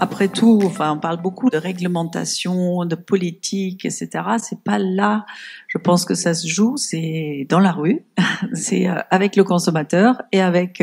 Après tout, enfin, on parle beaucoup de réglementation, de politique, etc. C'est pas là, je pense que ça se joue, c'est dans la rue, c'est avec le consommateur et avec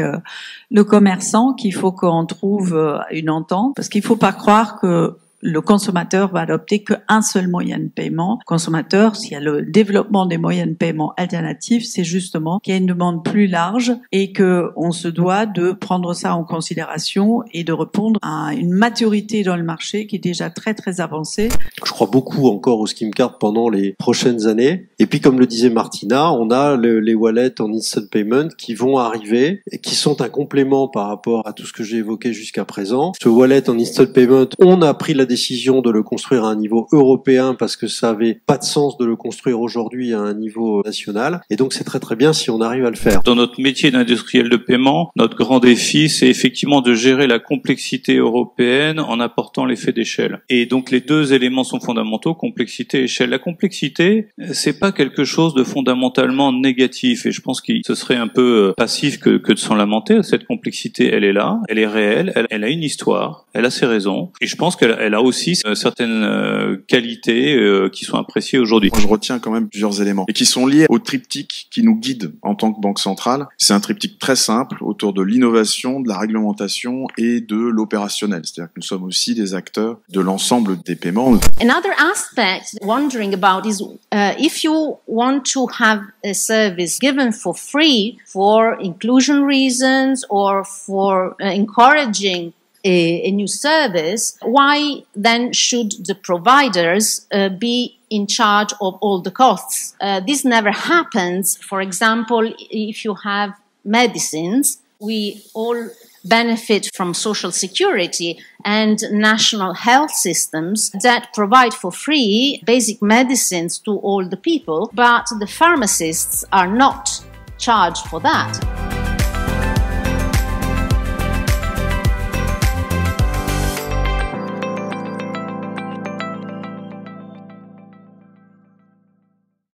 le commerçant qu'il faut qu'on trouve une entente, parce qu'il faut pas croire que le consommateur va adopter qu'un seul moyen de paiement. Le consommateur, s'il y a le développement des moyens de paiement alternatifs, c'est justement qu'il y a une demande plus large et que on se doit de prendre ça en considération et de répondre à une maturité dans le marché qui est déjà très très avancée. Je crois beaucoup encore au Scheme Card pendant les prochaines années. Et puis, comme le disait Martina, on a les wallets en instant payment qui vont arriver et qui sont un complément par rapport à tout ce que j'ai évoqué jusqu'à présent. Ce wallet en instant payment, on a pris la décision de le construire à un niveau européen parce que ça avait pas de sens de le construire aujourd'hui à un niveau national. Et donc, c'est très très bien si on arrive à le faire. Dans notre métier d'industriel de paiement, notre grand défi, c'est effectivement de gérer la complexité européenne en apportant l'effet d'échelle. Et donc, les deux éléments sont fondamentaux, complexité et échelle. La complexité, c'est pas quelque chose de fondamentalement négatif. Et je pense que ce serait un peu passif que de s'en lamenter. Cette complexité, elle est là, elle est réelle, elle a une histoire, elle a ses raisons. Et je pense qu'elle a aussi certaines qualités qui sont appréciées aujourd'hui. Moi, je retiens quand même plusieurs éléments et qui sont liés au triptyque qui nous guide en tant que banque centrale. C'est un triptyque très simple autour de l'innovation, de la réglementation et de l'opérationnel. C'est-à-dire que nous sommes aussi des acteurs de l'ensemble des paiements. Another aspect wondering about is if you want to have a service given for free for inclusion reasons or for encouraging a new service, why then should the providers be in charge of all the costs? This never happens. For example, if you have medicines, we all benefit from social security and national health systems that provide for free basic medicines to all the people, but the pharmacists are not charged for that.